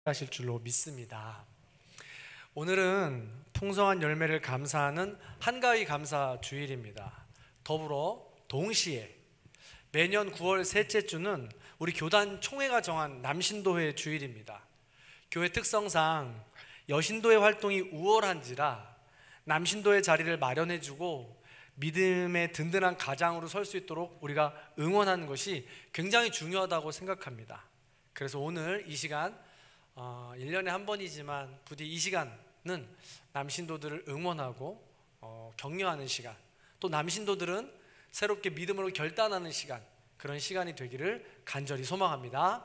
하실 줄로 믿습니다. 오늘은 풍성한 열매를 감사하는 한가위 감사 주일입니다. 더불어 동시에 매년 9월 셋째 주는 우리 교단 총회가 정한 남신도회 주일입니다. 교회 특성상 여신도의 활동이 우월한지라 남신도의 자리를 마련해주고 믿음의 든든한 가장으로 설 수 있도록 우리가 응원하는 것이 굉장히 중요하다고 생각합니다. 그래서 오늘 이 시간 1년에 한 번이지만 부디 이 시간은 남신도들을 응원하고 격려하는 시간, 또 남신도들은 새롭게 믿음으로 결단하는 시간, 그런 시간이 되기를 간절히 소망합니다.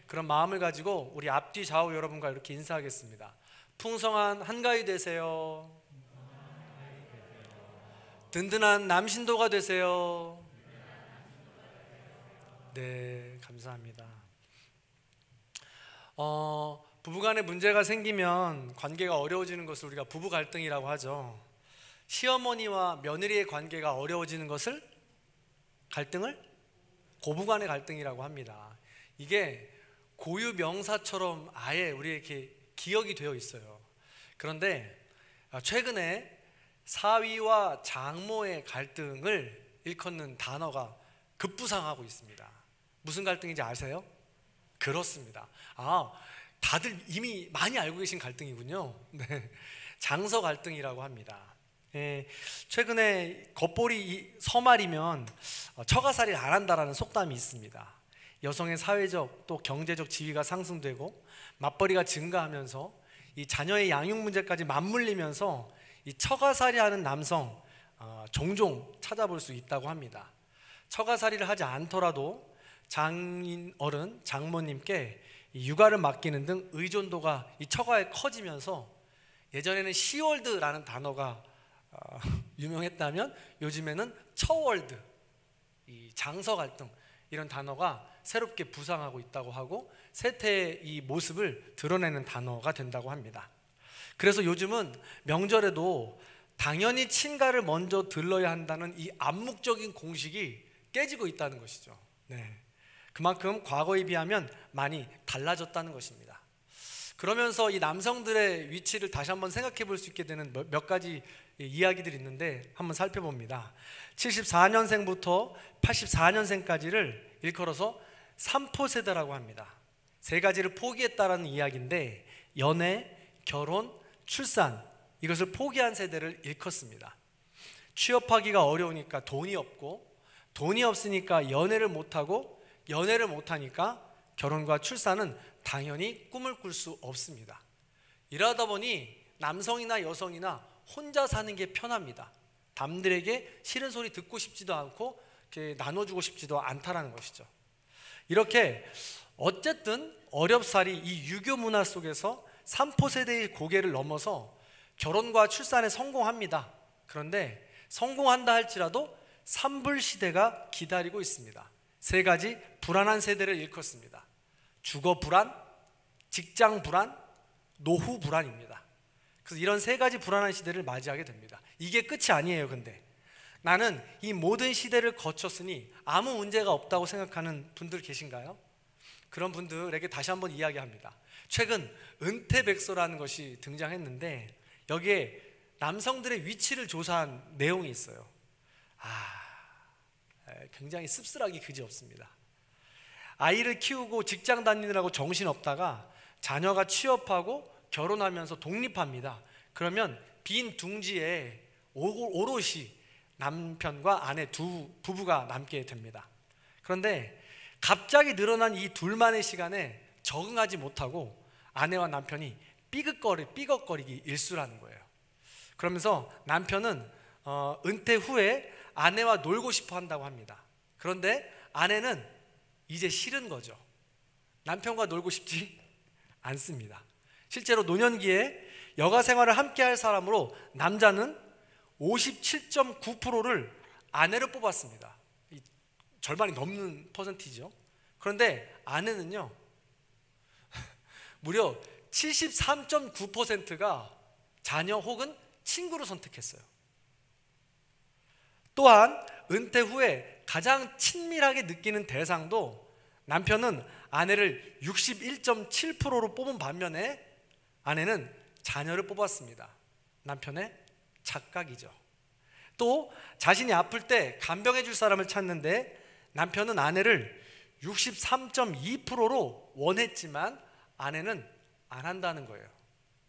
그런 마음을 가지고 우리 앞뒤 좌우 여러분과 이렇게 인사하겠습니다. 풍성한 한가위 되세요. 든든한 남신도가 되세요. 네, 감사합니다. 부부간에 문제가 생기면 관계가 어려워지는 것을 우리가 부부 갈등이라고 하죠. 시어머니와 며느리의 관계가 어려워지는 것을 갈등을 고부간의 갈등이라고 합니다. 이게 고유 명사처럼 아예 우리에게 기억이 되어 있어요. 그런데 최근에 사위와 장모의 갈등을 일컫는 단어가 급부상하고 있습니다. 무슨 갈등인지 아세요? 그렇습니다. 다들 이미 많이 알고 계신 갈등이군요. 네, 장서 갈등이라고 합니다. 최근에 겉보리 서말이면 처가살이를 안 한다라는 속담이 있습니다. 여성의 사회적 또 경제적 지위가 상승되고 맞벌이가 증가하면서 이 자녀의 양육 문제까지 맞물리면서 이 처가살이하는 남성 종종 찾아볼 수 있다고 합니다. 처가살이를 하지 않더라도 장인 어른, 장모님께 육아를 맡기는 등 의존도가 이 처가에 커지면서 예전에는 시월드라는 단어가 유명했다면 요즘에는 처월드, 이 장서 갈등, 이런 단어가 새롭게 부상하고 있다고 하고 세태의 이 모습을 드러내는 단어가 된다고 합니다. 그래서 요즘은 명절에도 당연히 친가를 먼저 들러야 한다는 이 암묵적인 공식이 깨지고 있다는 것이죠. 네. 그만큼 과거에 비하면 많이 달라졌다는 것입니다. 그러면서 이 남성들의 위치를 다시 한번 생각해 볼 수 있게 되는 몇 가지 이야기들이 있는데 한번 살펴봅니다. 74년생부터 84년생까지를 일컬어서 3포 세대라고 합니다. 세 가지를 포기했다라는 이야기인데 연애, 결혼, 출산, 이것을 포기한 세대를 일컫습니다. 취업하기가 어려우니까 돈이 없고, 돈이 없으니까 연애를 못하고, 연애를 못하니까 결혼과 출산은 당연히 꿈을 꿀 수 없습니다. 이러다 보니 남성이나 여성이나 혼자 사는 게 편합니다. 남들에게 싫은 소리 듣고 싶지도 않고 나눠주고 싶지도 않다라는 것이죠. 이렇게 어쨌든 어렵사리 이 유교 문화 속에서 3포 세대의 고개를 넘어서 결혼과 출산에 성공합니다. 그런데 성공한다 할지라도 산불 시대가 기다리고 있습니다. 세 가지 불안한 세대를 일컫습니다. 주거 불안, 직장 불안, 노후 불안입니다. 그래서 이런 세 가지 불안한 시대를 맞이하게 됩니다. 이게 끝이 아니에요. 근데 나는 이 모든 시대를 거쳤으니 아무 문제가 없다고 생각하는 분들 계신가요? 그런 분들에게 다시 한번 이야기합니다. 최근 은퇴백서라는 것이 등장했는데 여기에 남성들의 위치를 조사한 내용이 있어요. 굉장히 씁쓸하기 그지없습니다. 아이를 키우고 직장 다니느라고 정신없다가 자녀가 취업하고 결혼하면서 독립합니다. 그러면 빈 둥지에 오롯이 남편과 아내 두 부부가 남게 됩니다. 그런데 갑자기 늘어난 이 둘만의 시간에 적응하지 못하고 아내와 남편이 삐걱거리기 일쑤라는 거예요. 그러면서 남편은 은퇴 후에 아내와 놀고 싶어 한다고 합니다. 그런데 아내는 이제 싫은 거죠. 남편과 놀고 싶지 않습니다. 실제로 노년기에 여가 생활을 함께 할 사람으로 남자는 57.9%를 아내를 뽑았습니다. 절반이 넘는 퍼센티죠. 그런데 아내는요 무려 73.9%가 자녀 혹은 친구를 선택했어요. 또한 은퇴 후에 가장 친밀하게 느끼는 대상도 남편은 아내를 61.7%로 뽑은 반면에 아내는 자녀를 뽑았습니다. 남편의 착각이죠. 또 자신이 아플 때 간병해 줄 사람을 찾는데 남편은 아내를 63.2%로 원했지만 아내는 안 한다는 거예요.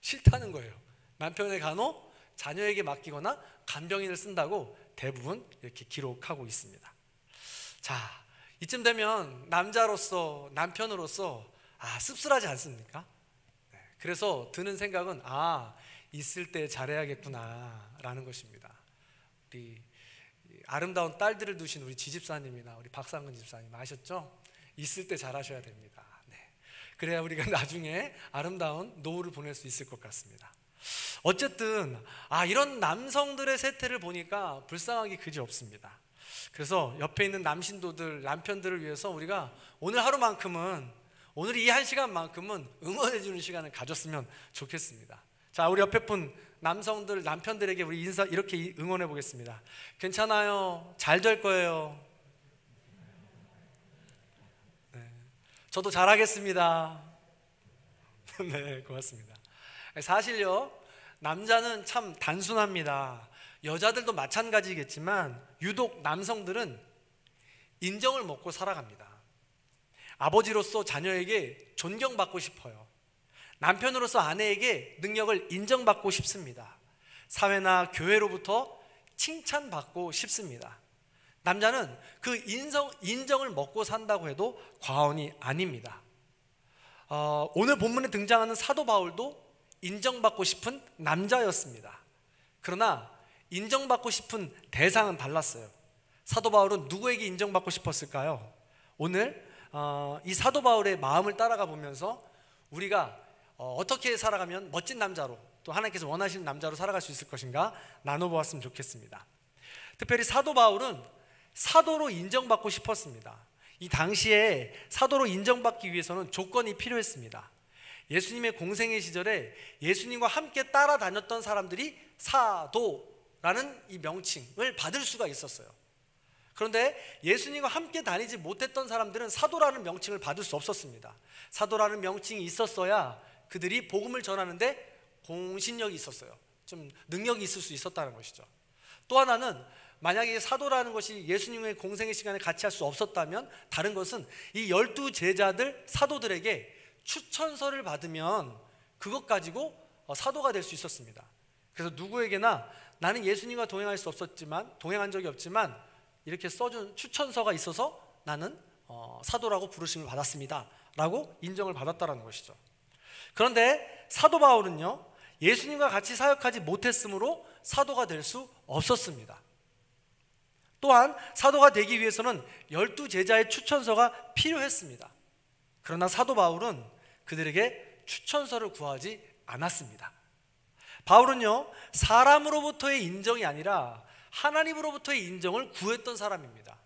싫다는 거예요. 남편의 간호 자녀에게 맡기거나 간병인을 쓴다고 대부분 이렇게 기록하고 있습니다. 자, 이쯤 되면 남자로서, 남편으로서 씁쓸하지 않습니까? 그래서 드는 생각은 있을 때 잘해야겠구나 라는 것입니다. 우리 아름다운 딸들을 두신 우리 지집사님이나 우리 박상근 집사님 아셨죠? 있을 때 잘하셔야 됩니다. 그래야 우리가 나중에 아름다운 노후를 보낼 수 있을 것 같습니다. 어쨌든 이런 남성들의 세태를 보니까 불쌍하기 그지 없습니다. 그래서 옆에 있는 남신도들, 남편들을 위해서 우리가 오늘 하루만큼은, 오늘 이 한 시간만큼은 응원해 주는 시간을 가졌으면 좋겠습니다. 자, 우리 옆에 분 남성들, 남편들에게 우리 인사 이렇게 응원해 보겠습니다. 괜찮아요. 잘 될 거예요. 네. 저도 잘하겠습니다. 네, 고맙습니다. 사실요, 남자는 참 단순합니다. 여자들도 마찬가지겠지만 유독 남성들은 인정을 먹고 살아갑니다. 아버지로서 자녀에게 존경받고 싶어요. 남편으로서 아내에게 능력을 인정받고 싶습니다. 사회나 교회로부터 칭찬받고 싶습니다. 남자는 그 인정을 먹고 산다고 해도 과언이 아닙니다. 오늘 본문에 등장하는 사도 바울도 인정받고 싶은 남자였습니다. 그러나 인정받고 싶은 대상은 달랐어요. 사도 바울은 누구에게 인정받고 싶었을까요? 오늘 이 사도 바울의 마음을 따라가 보면서 우리가 어떻게 살아가면 멋진 남자로, 또 하나님께서 원하시는 남자로 살아갈 수 있을 것인가 나눠보았으면 좋겠습니다. 특별히 사도 바울은 사도로 인정받고 싶었습니다. 이 당시에 사도로 인정받기 위해서는 조건이 필요했습니다. 예수님의 공생애 시절에 예수님과 함께 따라다녔던 사람들이 사도라는 이 명칭을 받을 수가 있었어요. 그런데 예수님과 함께 다니지 못했던 사람들은 사도라는 명칭을 받을 수 없었습니다. 사도라는 명칭이 있었어야 그들이 복음을 전하는데 공신력이 있었어요. 좀 능력이 있을 수 있었다는 것이죠. 또 하나는 만약에 사도라는 것이 예수님의 공생의 시간에 같이 할 수 없었다면 다른 것은 이 12 제자들 사도들에게 추천서를 받으면 그것 가지고 사도가 될 수 있었습니다. 그래서 누구에게나 나는 예수님과 동행할 수 없었지만, 동행한 적이 없지만 이렇게 써준 추천서가 있어서 나는 사도라고 부르심을 받았습니다 라고 인정을 받았다는 것이죠. 그런데 사도 바울은요, 예수님과 같이 사역하지 못했으므로 사도가 될 수 없었습니다. 또한 사도가 되기 위해서는 12 제자의 추천서가 필요했습니다. 그러나 사도 바울은 그들에게 추천서를 구하지 않았습니다. 바울은요, 사람으로부터의 인정이 아니라 하나님으로부터의 인정을 구했던 사람입니다.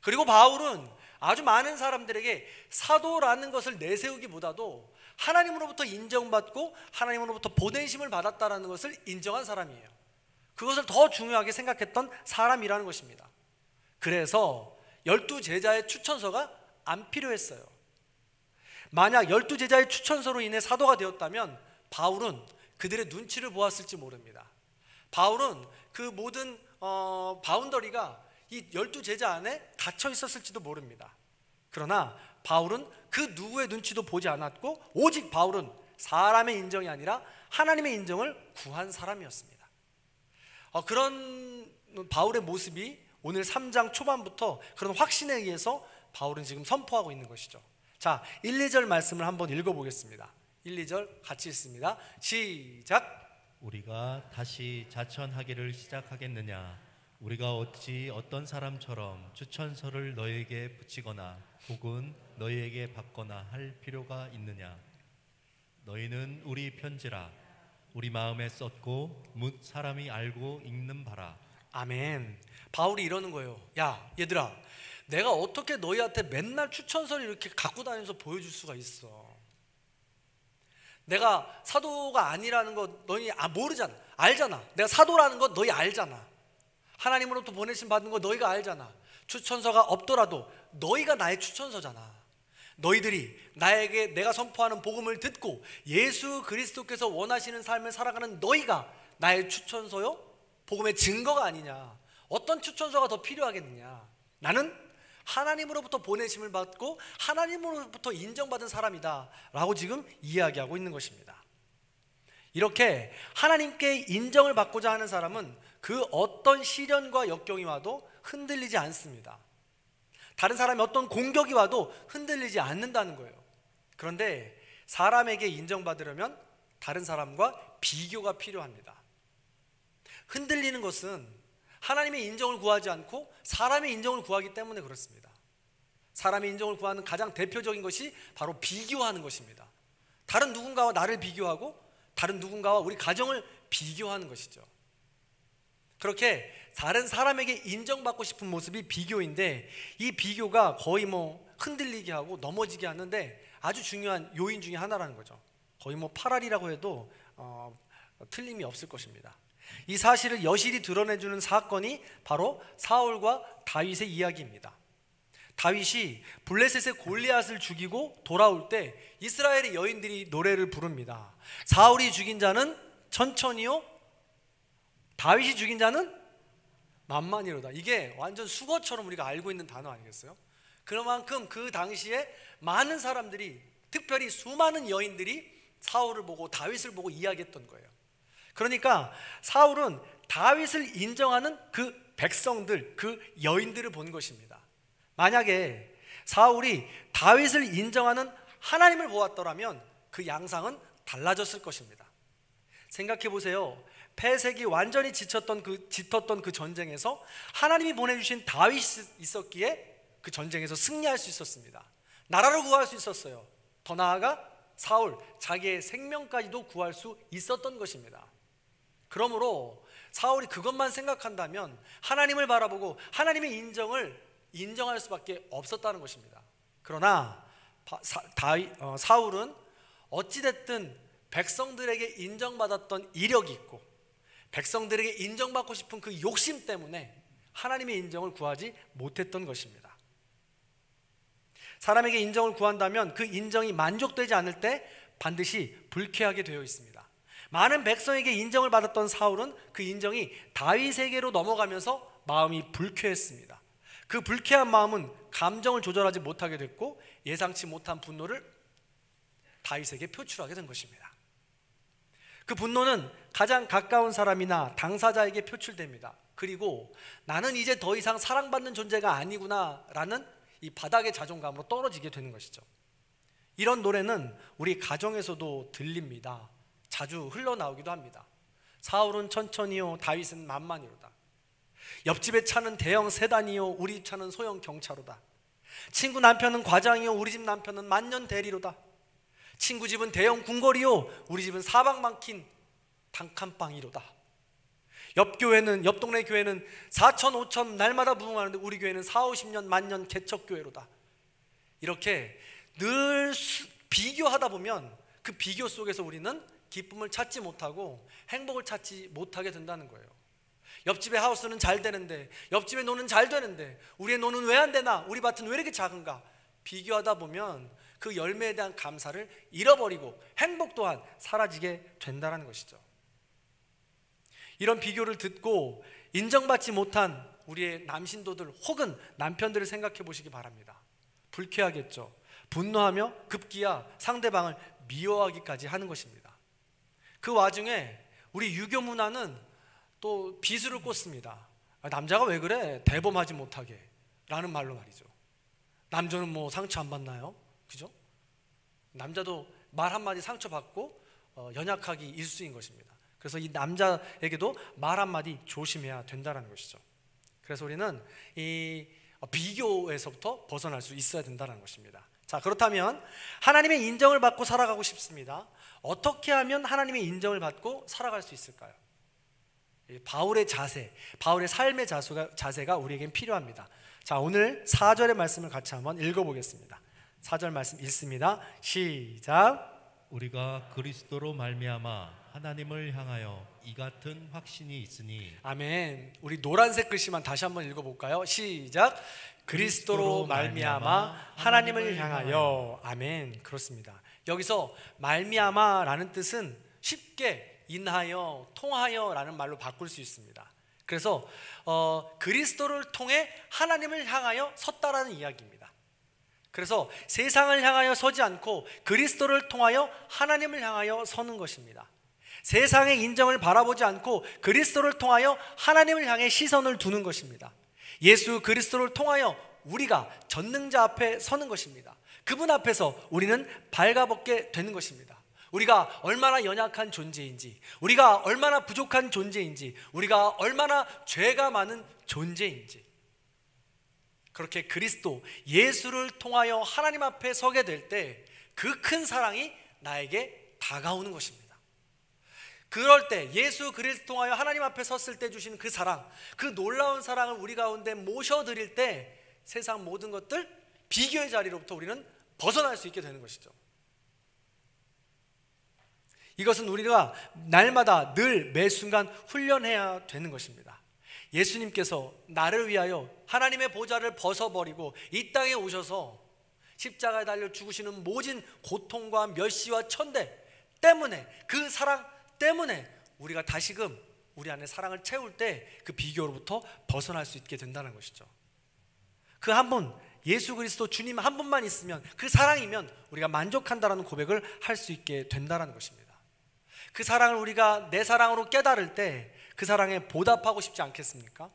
그리고 바울은 아주 많은 사람들에게 사도라는 것을 내세우기보다도 하나님으로부터 인정받고 하나님으로부터 보내심을 받았다는 것을 인정한 사람이에요. 그것을 더 중요하게 생각했던 사람이라는 것입니다. 그래서 12 제자의 추천서가 안 필요했어요. 만약 12 제자의 추천서로 인해 사도가 되었다면 바울은 그들의 눈치를 보았을지 모릅니다. 바울은 그 모든 바운더리가 이 12 제자 안에 갇혀 있었을지도 모릅니다. 그러나 바울은 그 누구의 눈치도 보지 않았고 오직 바울은 사람의 인정이 아니라 하나님의 인정을 구한 사람이었습니다. 그런 바울의 모습이 오늘 3장 초반부터 그런 확신에 의해서 바울은 지금 선포하고 있는 것이죠. 자, 1, 2절 말씀을 한번 읽어보겠습니다. 1, 2절 같이 읽습니다. 시작. 우리가 다시 자천하기를 시작하겠느냐? 우리가 어찌 어떤 사람처럼 추천서를 너희에게 붙이거나 혹은 너희에게 받거나 할 필요가 있느냐? 너희는 우리 편지라 우리 마음에 썼고 뭇 사람이 알고 읽는 바라. 아멘. 바울이 이러는 거예요. 야, 얘들아, 내가 어떻게 너희한테 맨날 추천서를 이렇게 갖고 다니면서 보여줄 수가 있어? 내가 사도가 아니라는 거 너희 모르잖아. 알잖아. 내가 사도라는 거 너희 알잖아. 하나님으로부터 보내심 받은 거 너희가 알잖아. 추천서가 없더라도 너희가 나의 추천서잖아. 너희들이 나에게 내가 선포하는 복음을 듣고 예수 그리스도께서 원하시는 삶을 살아가는 너희가 나의 추천서요? 복음의 증거가 아니냐. 어떤 추천서가 더 필요하겠느냐. 나는 하나님으로부터 보내심을 받고 하나님으로부터 인정받은 사람이다 라고 지금 이야기하고 있는 것입니다. 이렇게 하나님께 인정을 받고자 하는 사람은 그 어떤 시련과 역경이 와도 흔들리지 않습니다. 다른 사람이 어떤 공격이 와도 흔들리지 않는다는 거예요. 그런데 사람에게 인정받으려면 다른 사람과 비교가 필요합니다. 흔들리는 것은 하나님의 인정을 구하지 않고 사람의 인정을 구하기 때문에 그렇습니다. 사람의 인정을 구하는 가장 대표적인 것이 바로 비교하는 것입니다. 다른 누군가와 나를 비교하고 다른 누군가와 우리 가정을 비교하는 것이죠. 그렇게 다른 사람에게 인정받고 싶은 모습이 비교인데, 이 비교가 거의 흔들리게 하고 넘어지게 하는데 아주 중요한 요인 중에 하나라는 거죠. 거의 8알이라고 해도 틀림이 없을 것입니다. 이 사실을 여실히 드러내주는 사건이 바로 사울과 다윗의 이야기입니다. 다윗이 블레셋의 골리앗을 죽이고 돌아올 때 이스라엘의 여인들이 노래를 부릅니다. 사울이 죽인 자는 천천히요, 다윗이 죽인 자는 만만히로다. 이게 완전 수거처럼 우리가 알고 있는 단어 아니겠어요? 그만큼 그 당시에 많은 사람들이, 특별히 수많은 여인들이 사울을 보고 다윗을 보고 이야기했던 거예요. 그러니까 사울은 다윗을 인정하는 그 백성들, 그 여인들을 본 것입니다. 만약에 사울이 다윗을 인정하는 하나님을 보았더라면 그 양상은 달라졌을 것입니다. 생각해 보세요. 패색이 완전히 짙었던 그 전쟁에서 하나님이 보내주신 다윗이 있었기에 그 전쟁에서 승리할 수 있었습니다. 나라를 구할 수 있었어요. 더 나아가 사울 자기의 생명까지도 구할 수 있었던 것입니다. 그러므로 사울이 그것만 생각한다면 하나님을 바라보고 하나님의 인정할 수밖에 없었다는 것입니다. 그러나 사울은 어찌됐든 백성들에게 인정받았던 이력이 있고 백성들에게 인정받고 싶은 그 욕심 때문에 하나님의 인정을 구하지 못했던 것입니다. 사람에게 인정을 구한다면 그 인정이 만족되지 않을 때 반드시 불쾌하게 되어 있습니다. 많은 백성에게 인정을 받았던 사울은 그 인정이 다윗에게로 넘어가면서 마음이 불쾌했습니다. 그 불쾌한 마음은 감정을 조절하지 못하게 됐고 예상치 못한 분노를 다윗에게 표출하게 된 것입니다. 그 분노는 가장 가까운 사람이나 당사자에게 표출됩니다. 그리고 나는 이제 더 이상 사랑받는 존재가 아니구나 라는 이 바닥의 자존감으로 떨어지게 되는 것이죠. 이런 노래는 우리 가정에서도 들립니다. 자주 흘러나오기도 합니다. 사울은 천천히요, 다윗은 만만히로다. 옆집의 차는 대형 세단이요, 우리 집 차는 소형 경차로다. 친구 남편은 과장이요, 우리 집 남편은 만년 대리로다. 친구 집은 대형 궁궐이요, 우리 집은 사방 막힌 단칸방이로다. 옆 동네 교회는 4천 5천 날마다 부흥하는데 우리 교회는 4, 50년 만년 개척교회로다. 이렇게 늘 비교하다 보면 그 비교 속에서 우리는 기쁨을 찾지 못하고 행복을 찾지 못하게 된다는 거예요. 옆집의 하우스는 잘 되는데, 옆집의 노는 잘 되는데 우리의 노는 왜 안 되나, 우리 밭은 왜 이렇게 작은가. 비교하다 보면 그 열매에 대한 감사를 잃어버리고 행복 또한 사라지게 된다는 것이죠. 이런 비교를 듣고 인정받지 못한 우리의 남신도들 혹은 남편들을 생각해 보시기 바랍니다. 불쾌하겠죠. 분노하며 급기야 상대방을 미워하기까지 하는 것입니다. 그 와중에 우리 유교 문화는 또 비수를 꽂습니다. 남자가 왜 그래? 대범하지 못하게 라는 말로 말이죠. 남자는 상처 안 받나요? 그죠? 남자도 말 한마디 상처받고 연약하기 일수인 것입니다. 그래서 이 남자에게도 말 한마디 조심해야 된다는 것이죠. 그래서 우리는 이 비교에서부터 벗어날 수 있어야 된다는 것입니다. 자, 그렇다면 하나님의 인정을 받고 살아가고 싶습니다. 어떻게 하면 하나님의 인정을 받고 살아갈 수 있을까요? 바울의 자세, 바울의 삶의 자세가 우리에겐 필요합니다. 자, 오늘 4절의 말씀을 같이 한번 읽어보겠습니다. 4절 말씀 읽습니다. 시작. 우리가 그리스도로 말미암아 하나님을 향하여 이 같은 확신이 있으니. 아멘. 우리 노란색 글씨만 다시 한번 읽어볼까요? 시작. 그리스도로 말미암아 하나님을 향하여. 아멘. 그렇습니다. 여기서 말미암아라는 뜻은 쉽게 인하여, 통하여라는 말로 바꿀 수 있습니다. 그래서 그리스도를 통해 하나님을 향하여 섰다라는 이야기입니다. 그래서 세상을 향하여 서지 않고 그리스도를 통하여 하나님을 향하여 서는 것입니다. 세상의 인정을 바라보지 않고 그리스도를 통하여 하나님을 향해 시선을 두는 것입니다. 예수 그리스도를 통하여 우리가 전능자 앞에 서는 것입니다. 그분 앞에서 우리는 발가벗게 되는 것입니다. 우리가 얼마나 연약한 존재인지, 우리가 얼마나 부족한 존재인지, 우리가 얼마나 죄가 많은 존재인지, 그렇게 그리스도 예수를 통하여 하나님 앞에 서게 될 때 그 큰 사랑이 나에게 다가오는 것입니다. 그럴 때 예수 그리스도 통하여 하나님 앞에 섰을 때 주시는 그 사랑, 그 놀라운 사랑을 우리 가운데 모셔드릴 때 세상 모든 것들, 비교의 자리로부터 우리는 벗어날 수 있게 되는 것이죠. 이것은 우리가 날마다 늘 매 순간 훈련해야 되는 것입니다. 예수님께서 나를 위하여 하나님의 보좌를 벗어버리고 이 땅에 오셔서 십자가에 달려 죽으시는 모진 고통과 멸시와 천대 때문에, 그 사랑 때문에 우리가 다시금 우리 안에 사랑을 채울 때 그 비교로부터 벗어날 수 있게 된다는 것이죠. 그 한 분, 예수 그리스도 주님 한 분만 있으면, 그 사랑이면 우리가 만족한다라는 고백을 할 수 있게 된다는 것입니다. 그 사랑을 우리가 내 사랑으로 깨달을 때 그 사랑에 보답하고 싶지 않겠습니까?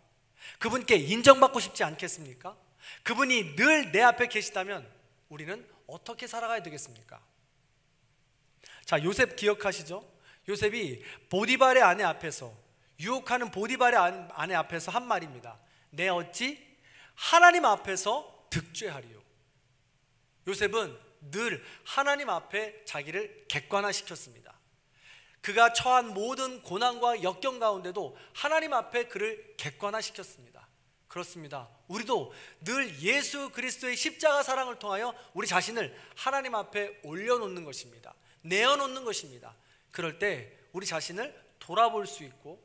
그분께 인정받고 싶지 않겠습니까? 그분이 늘 내 앞에 계시다면 우리는 어떻게 살아가야 되겠습니까? 자, 요셉 기억하시죠? 요셉이 보디발의 아내 앞에서, 유혹하는 보디발의 아내 앞에서 한 말입니다. 내 어찌 하나님 앞에서 득죄하리요. 요셉은 늘 하나님 앞에 자기를 객관화시켰습니다. 그가 처한 모든 고난과 역경 가운데도 하나님 앞에 그를 객관화시켰습니다. 그렇습니다. 우리도 늘 예수 그리스도의 십자가 사랑을 통하여 우리 자신을 하나님 앞에 올려놓는 것입니다. 내어놓는 것입니다. 그럴 때 우리 자신을 돌아볼 수 있고,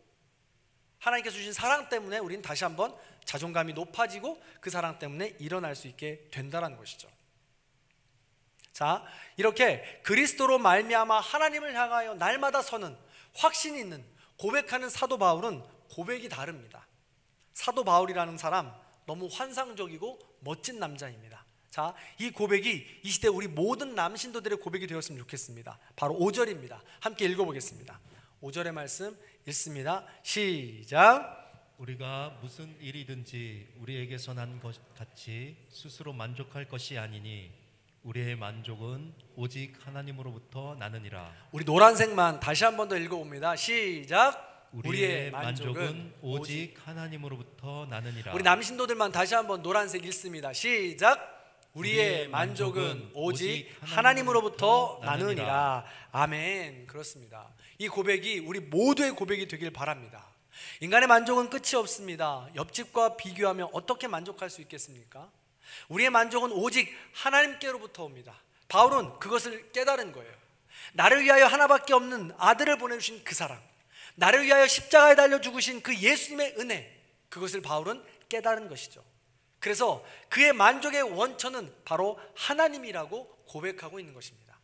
하나님께서 주신 사랑 때문에 우리는 다시 한번 자존감이 높아지고 그 사랑 때문에 일어날 수 있게 된다는 것이죠. 자, 이렇게 그리스도로 말미암아 하나님을 향하여 날마다 서는, 확신 있는, 고백하는 사도 바울은 고백이 다릅니다. 사도 바울이라는 사람 너무 환상적이고 멋진 남자입니다. 자, 이 고백이 이 시대 우리 모든 남신도들의 고백이 되었으면 좋겠습니다. 바로 5절입니다. 함께 읽어보겠습니다. 5절의 말씀 읽습니다. 시작. 우리가 무슨 일이든지 우리에게서 난 것 같이 스스로 만족할 것이 아니니 우리의 만족은 오직 하나님으로부터 나느니라. 우리 노란색만 다시 한 번 더 읽어봅니다. 시작. 우리의 만족은 오직 하나님으로부터 나느니라. 우리 남신도들만 다시 한번 노란색 읽습니다. 시작. 우리의 만족은 오직 하나님으로부터 나느니라. 아멘. 그렇습니다. 이 고백이 우리 모두의 고백이 되길 바랍니다. 인간의 만족은 끝이 없습니다. 옆집과 비교하며 어떻게 만족할 수 있겠습니까? 우리의 만족은 오직 하나님께로부터 옵니다. 바울은 그것을 깨달은 거예요. 나를 위하여 하나밖에 없는 아들을 보내주신 그 사랑, 나를 위하여 십자가에 달려 죽으신 그 예수님의 은혜, 그것을 바울은 깨달은 것이죠. 그래서 그의 만족의 원천은 바로 하나님이라고 고백하고 있는 것입니다.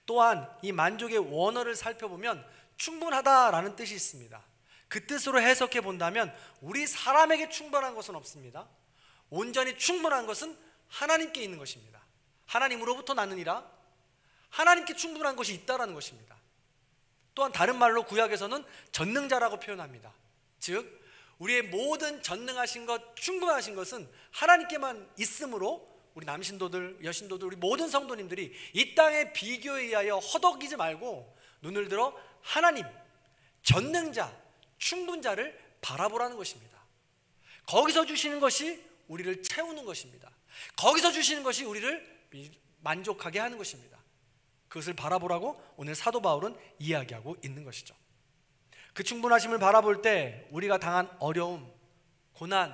또한 이 만족의 원어를 살펴보면 충분하다라는 뜻이 있습니다. 그 뜻으로 해석해 본다면 우리 사람에게 충분한 것은 없습니다. 온전히 충분한 것은 하나님께 있는 것입니다. 하나님으로부터 나느니라. 하나님께 충분한 것이 있다라는 것입니다. 또한 다른 말로 구약에서는 전능자라고 표현합니다. 즉 우리의 모든 전능하신 것, 충분하신 것은 하나님께만 있으므로 우리 남신도들, 여신도들, 우리 모든 성도님들이 이 땅의 비교에 의하여 허덕이지 말고 눈을 들어 하나님, 전능자, 충분자를 바라보라는 것입니다. 거기서 주시는 것이 우리를 채우는 것입니다. 거기서 주시는 것이 우리를 만족하게 하는 것입니다. 그것을 바라보라고 오늘 사도 바울은 이야기하고 있는 것이죠. 그 충분하심을 바라볼 때 우리가 당한 어려움, 고난,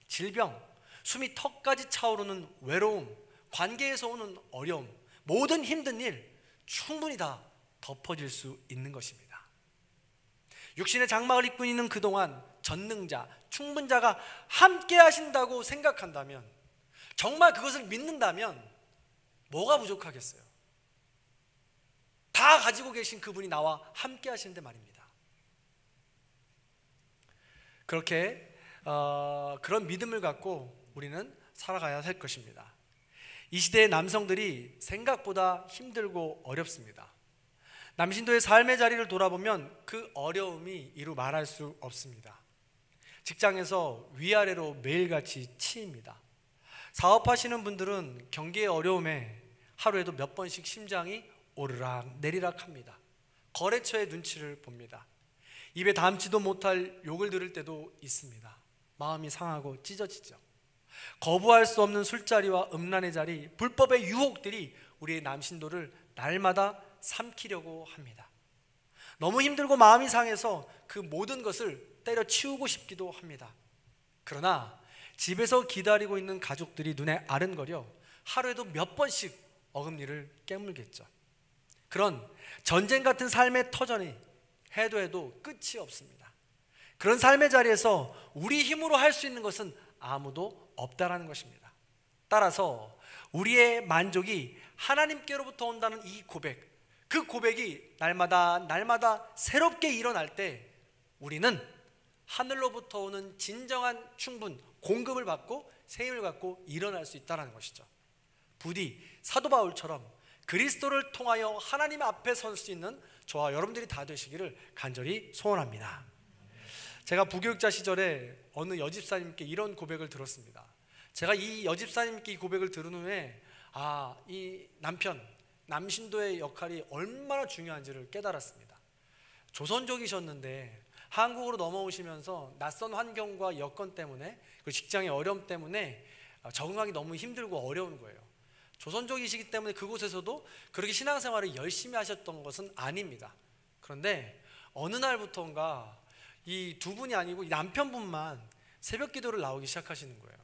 질병, 숨이 턱까지 차오르는 외로움, 관계에서 오는 어려움, 모든 힘든 일 충분히 다 덮어질 수 있는 것입니다. 육신의 장막을 입고 있는 그동안 전능자, 충분자가 함께 하신다고 생각한다면, 정말 그것을 믿는다면 뭐가 부족하겠어요? 다 가지고 계신 그분이 나와 함께 하시는데 말입니다. 그렇게 그런 믿음을 갖고 우리는 살아가야 할 것입니다. 이 시대의 남성들이 생각보다 힘들고 어렵습니다. 남신도의 삶의 자리를 돌아보면 그 어려움이 이루 말할 수 없습니다. 직장에서 위아래로 매일같이 치입니다. 사업하시는 분들은 경기의 어려움에 하루에도 몇 번씩 심장이 오르락 내리락 합니다. 거래처의 눈치를 봅니다. 입에 담지도 못할 욕을 들을 때도 있습니다. 마음이 상하고 찢어지죠. 거부할 수 없는 술자리와 음란의 자리, 불법의 유혹들이 우리의 남신도를 날마다 삼키려고 합니다. 너무 힘들고 마음이 상해서 그 모든 것을 때려치우고 싶기도 합니다. 그러나 집에서 기다리고 있는 가족들이 눈에 아른거려 하루에도 몇 번씩 어금니를 깨물겠죠. 그런 전쟁 같은 삶의 터전이 해도 끝이 없습니다. 그런 삶의 자리에서 우리 힘으로 할 수 있는 것은 아무도 없다라는 것입니다. 따라서 우리의 만족이 하나님께로부터 온다는 이 고백, 그 고백이 날마다 새롭게 일어날 때 우리는 하늘로부터 오는 진정한 충분, 공급을 받고 새 힘을 갖고 일어날 수 있다는 것이죠. 부디 사도 바울처럼 그리스도를 통하여 하나님 앞에 설 수 있는 저와 여러분들이 다 되시기를 간절히 소원합니다. 제가 부교육자 시절에 어느 여집사님께 이런 고백을 들었습니다. 제가 이 여집사님께 이 고백을 들은 후에 이 남신도의 역할이 얼마나 중요한지를 깨달았습니다. 조선족이셨는데 한국으로 넘어오시면서 낯선 환경과 여건 때문에, 그 직장의 어려움 때문에 적응하기 너무 힘들고 어려운 거예요. 조선족이시기 때문에 그곳에서도 그렇게 신앙생활을 열심히 하셨던 것은 아닙니다. 그런데 어느 날부터인가 이 두 분이 아니고 이 남편분만 새벽 기도를 나오기 시작하시는 거예요.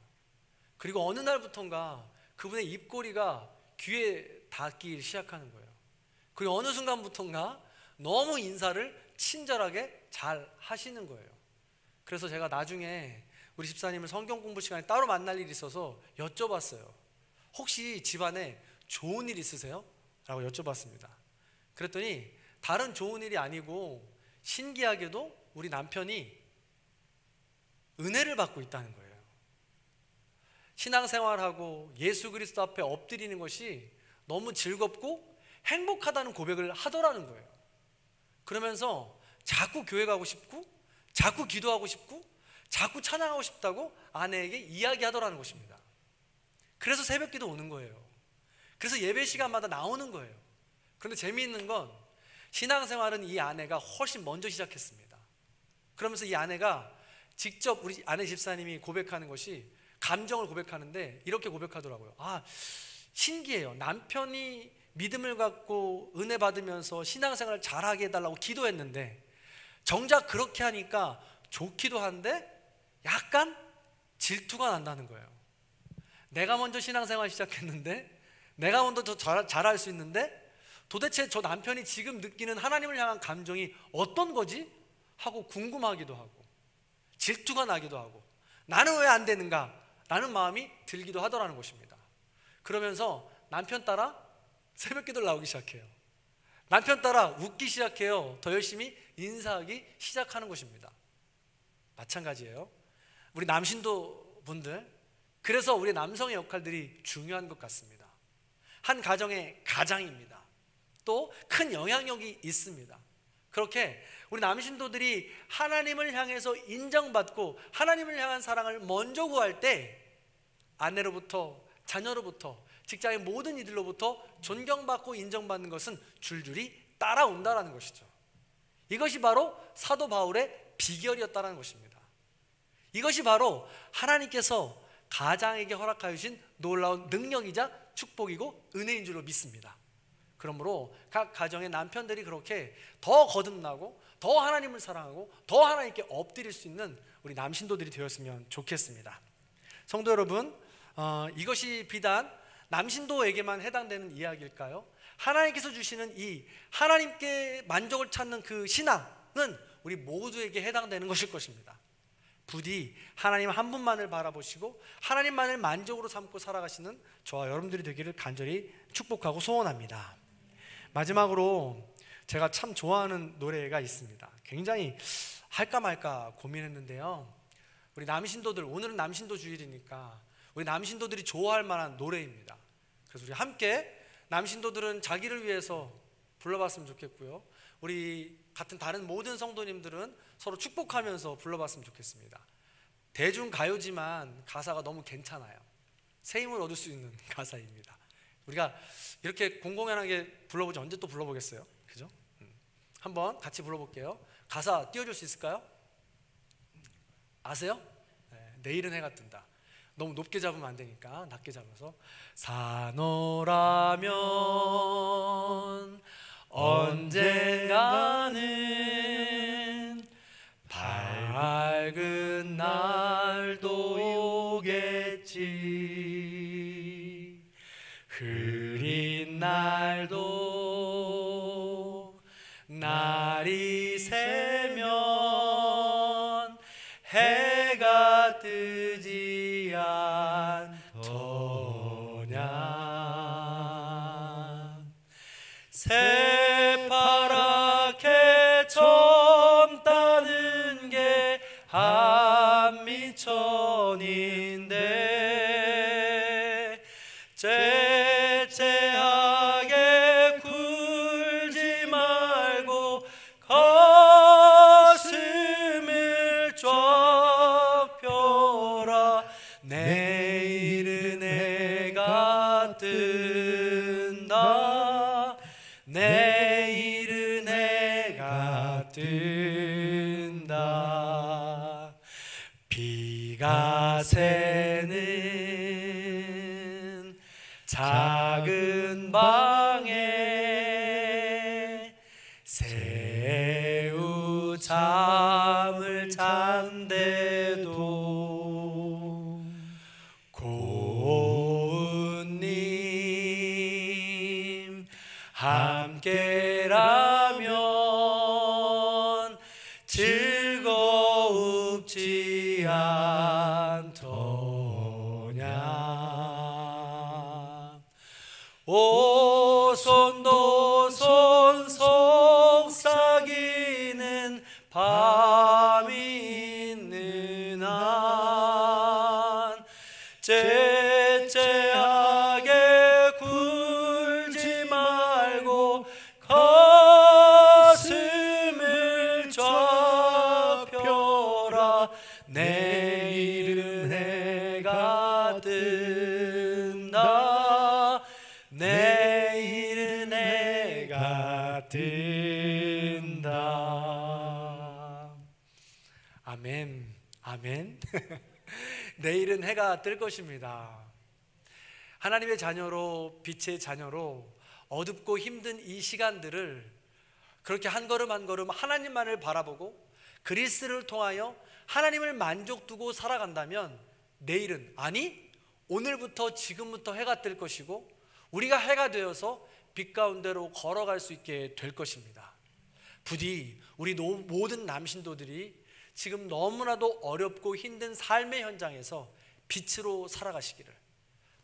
그리고 어느 날부터인가 그분의 입꼬리가 귀에 닿기 시작하는 거예요. 그리고 어느 순간부터인가 너무 인사를 친절하게 잘 하시는 거예요. 그래서 제가 나중에 우리 집사님을 성경 공부 시간에 따로 만날 일이 있어서 여쭤봤어요. 혹시 집안에 좋은 일 있으세요? 라고 여쭤봤습니다. 그랬더니 다른 좋은 일이 아니고 신기하게도 우리 남편이 은혜를 받고 있다는 거예요. 신앙생활하고 예수 그리스도 앞에 엎드리는 것이 너무 즐겁고 행복하다는 고백을 하더라는 거예요. 그러면서 자꾸 교회 가고 싶고 자꾸 기도하고 싶고 자꾸 찬양하고 싶다고 아내에게 이야기하더라는 것입니다. 그래서 새벽기도 오는 거예요. 그래서 예배 시간마다 나오는 거예요. 그런데 재미있는 건 신앙생활은 이 아내가 훨씬 먼저 시작했습니다. 그러면서 이 아내가 직접 우리 아내 집사님이 고백하는 것이, 감정을 고백하는데 이렇게 고백하더라고요. 신기해요. 남편이 믿음을 갖고 은혜 받으면서 신앙생활을 잘하게 해달라고 기도했는데 정작 그렇게 하니까 좋기도 한데 약간 질투가 난다는 거예요. 내가 먼저 신앙생활 시작했는데, 내가 먼저 더 잘할 수 있는데 도대체 저 남편이 지금 느끼는 하나님을 향한 감정이 어떤 거지? 하고 궁금하기도 하고 질투가 나기도 하고 나는 왜 안 되는가? 라는 마음이 들기도 하더라는 것입니다. 그러면서 남편 따라 새벽 기도를 나오기 시작해요. 남편 따라 웃기 시작해요. 더 열심히 인사하기 시작하는 것입니다. 마찬가지예요. 우리 남신도 분들, 그래서 우리 남성의 역할들이 중요한 것 같습니다. 한 가정의 가장입니다. 또 큰 영향력이 있습니다. 그렇게 우리 남신도들이 하나님을 향해서 인정받고 하나님을 향한 사랑을 먼저 구할 때 아내로부터, 자녀로부터, 직장의 모든 이들로부터 존경받고 인정받는 것은 줄줄이 따라온다는 것이죠. 이것이 바로 사도 바울의 비결이었다는 것입니다. 이것이 바로 하나님께서 가장에게 허락하여 주신 놀라운 능력이자 축복이고 은혜인 줄로 믿습니다. 그러므로 각 가정의 남편들이 그렇게 더 거듭나고 더 하나님을 사랑하고 더 하나님께 엎드릴 수 있는 우리 남신도들이 되었으면 좋겠습니다. 성도 여러분, 이것이 비단 남신도에게만 해당되는 이야기일까요? 하나님께서 주시는 이 하나님께 만족을 찾는 그 신앙은 우리 모두에게 해당되는 것일 것입니다. 부디 하나님 한 분만을 바라보시고 하나님만을 만족으로 삼고 살아가시는 저와 여러분들이 되기를 간절히 축복하고 소원합니다. 마지막으로 제가 참 좋아하는 노래가 있습니다. 굉장히 할까 말까 고민했는데요, 우리 남신도들, 오늘은 남신도 주일이니까 우리 남신도들이 좋아할 만한 노래입니다. 그래서 우리 함께 남신도들은 자기를 위해서 불러봤으면 좋겠고요, 우리 같은 다른 모든 성도님들은 서로 축복하면서 불러봤으면 좋겠습니다. 대중가요지만 가사가 너무 괜찮아요. 새 힘을 얻을 수 있는 가사입니다. 우리가 이렇게 공공연하게 불러보지 언제 또 불러보겠어요? 그죠? 한번 같이 불러볼게요. 가사 띄워줄 수 있을까요? 아세요? 네, 내일은 해가 뜬다. 너무 높게 잡으면 안 되니까 낮게 잡아서 산호라면 언젠가는 밝은 날도 오겠지. 흐린 날도 날이 새면 해가 뜨지 않더냐. 새파랗게 젊다는 게 한미천인데 째째하게 굴지 말고 가슴을 쫙 펴라. 내일은 해가 뜬다. 내일은 해가 뜬다. 비가 새는 작은 방에 새우 잠을 잔대도 고운님 함께라면 즐겁지 않더냐. 오손도손 속삭이는 밤이 있는 한 째째하게 굴지 말고 가슴을 쫙 펴라. 내일은 해가 뜬다. 내일은 해가 뜬다. 아멘, 아멘. 내일은 해가 뜰 것입니다. 하나님의 자녀로, 빛의 자녀로 어둡고 힘든 이 시간들을 그렇게 한 걸음 한 걸음 하나님만을 바라보고 그리스도를 통하여 하나님을 만족두고 살아간다면 내일은, 아니 오늘부터, 지금부터 해가 뜰 것이고 우리가 해가 되어서 빛 가운데로 걸어갈 수 있게 될 것입니다. 부디 우리 모든 남신도들이 지금 너무나도 어렵고 힘든 삶의 현장에서 빛으로 살아가시기를,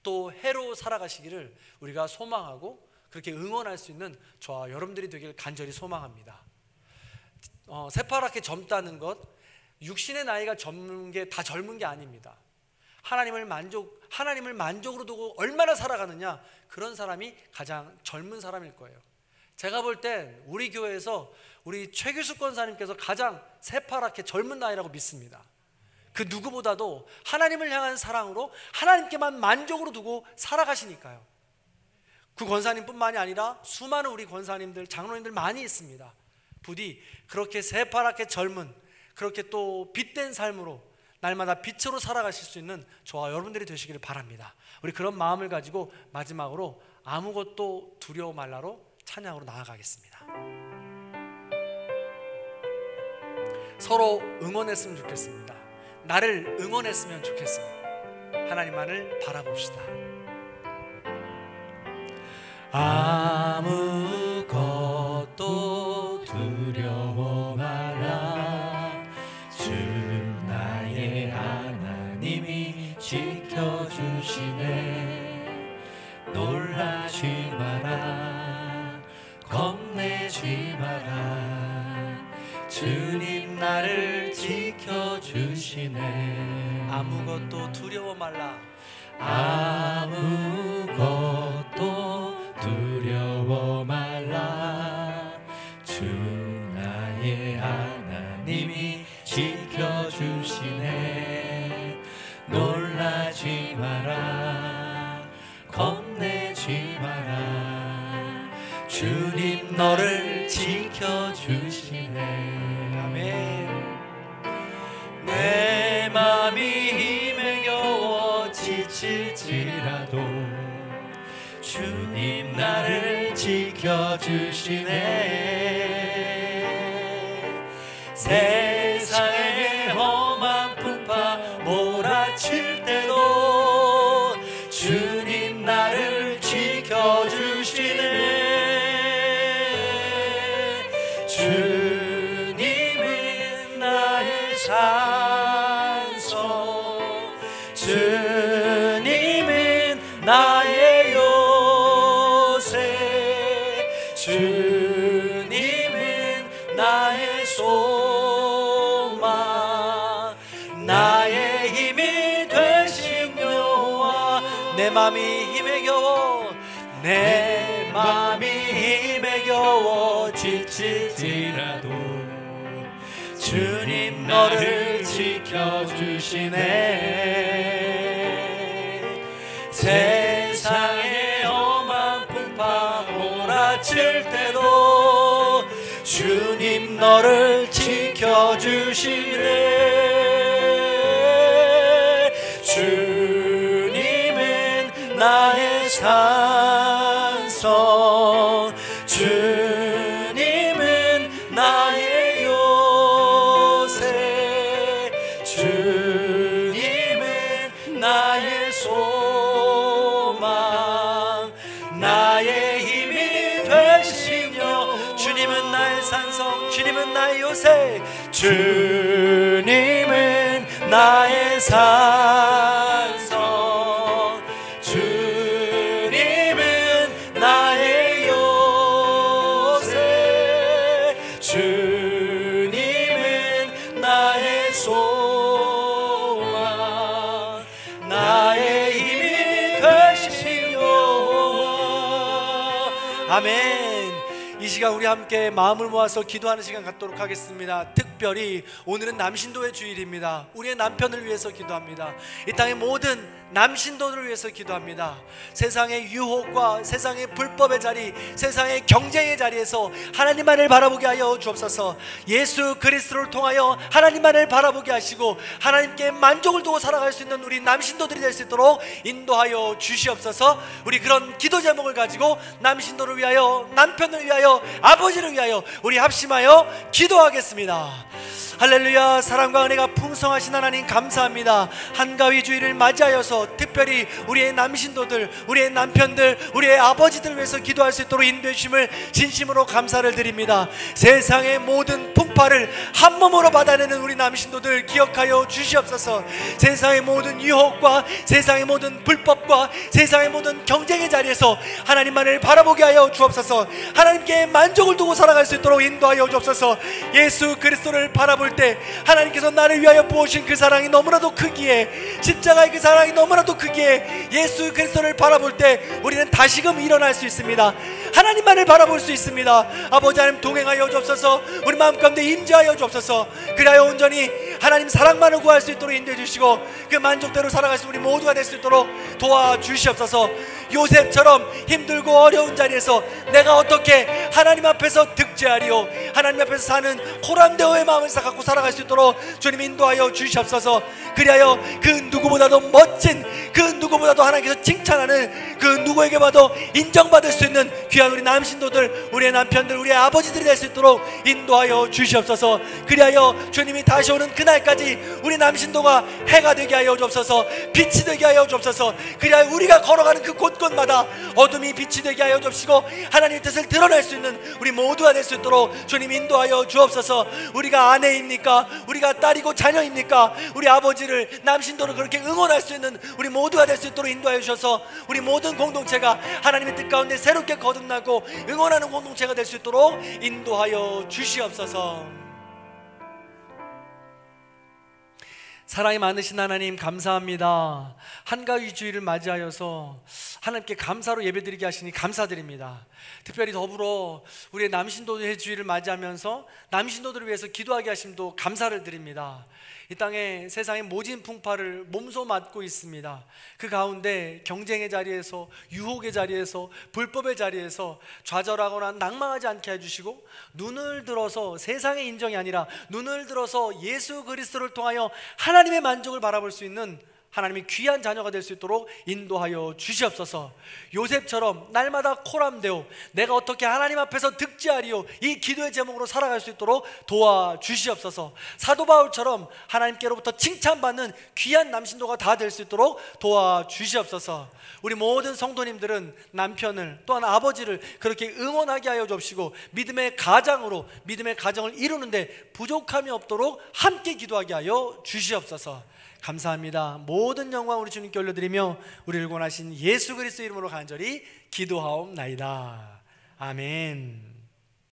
또 해로 살아가시기를 우리가 소망하고 그렇게 응원할 수 있는 저와 여러분들이 되길 간절히 소망합니다. 새파랗게 젊다는 것, 육신의 나이가 젊은 게 다 젊은 게 아닙니다. 하나님을 만족으로 두고 얼마나 살아가느냐, 그런 사람이 가장 젊은 사람일 거예요. 제가 볼 땐 우리 교회에서 우리 최규숙 권사님께서 가장 새파랗게 젊은 나이라고 믿습니다. 그 누구보다도 하나님을 향한 사랑으로 하나님께만 만족으로 두고 살아가시니까요. 그 권사님뿐만이 아니라 수많은 우리 권사님들, 장로님들 많이 있습니다. 부디 그렇게 새파랗게 젊은, 그렇게 또 빛된 삶으로 날마다 빛으로 살아가실 수 있는 저와 여러분들이 되시기를 바랍니다. 우리 그런 마음을 가지고 마지막으로 아무것도 두려워 말라로 찬양으로 나아가겠습니다. 서로 응원했으면 좋겠습니다. 나를 응원했으면 좋겠습니다. 하나님만을 바라봅시다. 아무것도 두려워 마라. 주 나의 하나님이 지켜주시네. 놀라지 마라. 겁내지 마라. 주님 나를 지켜주시네. 아무것도 두려워 말라. 아무것도 두려워 말라. 주 나의 하나님이 지켜주시네. 놀라지 마라. 겁내지 마라. 주님 너를 지켜주시네. 아멘. 내 맘이 힘에 겨워 지칠지라도 주님 나를 지켜주시네. 세상의 험한 풍파 몰아칠 때도 주님 나를 지켜주시네. 주님은 나의 산성, 주님은 나의 요새, 주님은 나의 소망, 나의 힘이 되신 여호와. 내 맘이 힘에 겨워, 내 맘이 힘에 겨워 지칠지라도 주님 너를 지켜주시네. 세상의 험한 풍파 몰아칠 때도 주님 너를 지켜주시네. 주님은 나의 산성, 주님은 나의 요새, 주님은 나의 소망, 나의 힘이 되시며. 주님은 나의 산성, 주님은 나의 요새, 주님은 나의 산성, 주님은 나의 요새, 주님은 나의 소망, 나의 힘이 되신 여호와. 아멘. 이 시간 우리 함께 마음을 모아서 기도하는 시간 갖도록 하겠습니다. 특별히 오늘은 남신도의 주일입니다. 우리의 남편을 위해서 기도합니다. 이 땅의 모든 남신도들을 위해서 기도합니다. 세상의 유혹과 세상의 불법의 자리, 세상의 경쟁의 자리에서 하나님만을 바라보게 하여 주옵소서. 예수 그리스도를 통하여 하나님만을 바라보게 하시고 하나님께 만족을 두고 살아갈 수 있는 우리 남신도들이 될 수 있도록 인도하여 주시옵소서. 우리 그런 기도 제목을 가지고 남신도를 위하여, 남편을 위하여, 아버지를 위하여 우리 합심하여 기도하겠습니다. 할렐루야. 사랑과 은혜가 풍성하신 하나님 감사합니다. 한가위 주일을 맞이하여서 특별히 우리의 남신도들, 우리의 남편들, 우리의 아버지들을 위해서 기도할 수 있도록 인도해 주심을 진심으로 감사를 드립니다. 세상의 모든 풍파를 한 몸으로 받아내는 우리 남신도들 기억하여 주시옵소서. 세상의 모든 유혹과 세상의 모든 불법과 세상의 모든 경쟁의 자리에서 하나님만을 바라보게 하여 주옵소서. 하나님께 만족을 두고 살아갈 수 있도록 인도하여 주옵소서. 예수 그리스도를 바라볼 때 하나님께서 나를 위하여 부으신 그 사랑이 너무나도 크기에, 십자가의 그 사랑이 너무나도 크기에 예수 그리스도를 바라볼 때 우리는 다시금 일어날 수 있습니다. 하나님만을 바라볼 수 있습니다. 아버지 하나님 동행하여 주옵소서. 우리 마음 가운데 임재하여 주옵소서. 그리하여 온전히 하나님 사랑만을 구할 수 있도록 인도해 주시고 그 만족대로 살아갈 수 우리 모두가 될 수 있도록 도와주시옵소서. 요셉처럼 힘들고 어려운 자리에서 내가 어떻게 하나님 앞에서 득제하리요, 하나님 앞에서 사는 코람데오의 마음을 갖고 살아갈 수 있도록 주님 인도하여 주시옵소서. 그리하여 그 누구보다도 멋진, 그 누구보다도 하나님께서 칭찬하는, 그 누구에게 봐도 인정받을 수 있는 귀한 우리 남신도들, 우리의 남편들, 우리의 아버지들이 될 수 있도록 인도하여 주시옵소서. 그리하여 주님이 다시 오는 그날까지 우리 남신도가 해가 되게 하여 주옵소서. 빛이 되게 하여 주옵소서. 그리하여 우리가 걸어가는 그 곳곳마다 어둠이 빛이 되게 하여 주옵시고 하나님의 뜻을 드러낼 수 있는 우리 모두가 될 수 있도록 주님 인도하여 주옵소서. 우리가 아내입니까? 우리가 딸이고 자녀입니까? 우리 아버지를, 남신도를 그렇게 응원할 수 있는 우리 모두가 될 수 있도록 인도하여 주셔서 우리 모든 공동체가 하나님의 뜻 가운데 새롭게 거듭나고 응원하는 공동체가 될 수 있도록 인도하여 주시옵소서. 사랑이 많으신 하나님 감사합니다. 한가위 주일을 맞이하여서 하나님께 감사로 예배드리게 하시니 감사드립니다. 특별히 더불어 우리의 남신도의 주일을 맞이하면서 남신도들을 위해서 기도하게 하심도 감사를 드립니다. 이 땅에 세상의 모진 풍파를 몸소 맞고 있습니다. 그 가운데 경쟁의 자리에서, 유혹의 자리에서, 불법의 자리에서 좌절하거나 낭망하지 않게 해주시고, 눈을 들어서 세상의 인정이 아니라 눈을 들어서 예수 그리스도를 통하여 하나님의 만족을 바라볼 수 있는 하나님의 귀한 자녀가 될 수 있도록 인도하여 주시옵소서. 요셉처럼 날마다 코람되어 내가 어떻게 하나님 앞에서 득지하리요, 이 기도의 제목으로 살아갈 수 있도록 도와주시옵소서. 사도 바울처럼 하나님께로부터 칭찬받는 귀한 남신도가 다 될 수 있도록 도와주시옵소서. 우리 모든 성도님들은 남편을, 또한 아버지를 그렇게 응원하게 하여 주옵시고 믿음의 가장으로 믿음의 가정을 이루는데 부족함이 없도록 함께 기도하게 하여 주시옵소서. 감사합니다. 모든 영광 우리 주님께 올려드리며 우리를 구원하신 예수 그리스도 이름으로 간절히 기도하옵나이다. 아멘.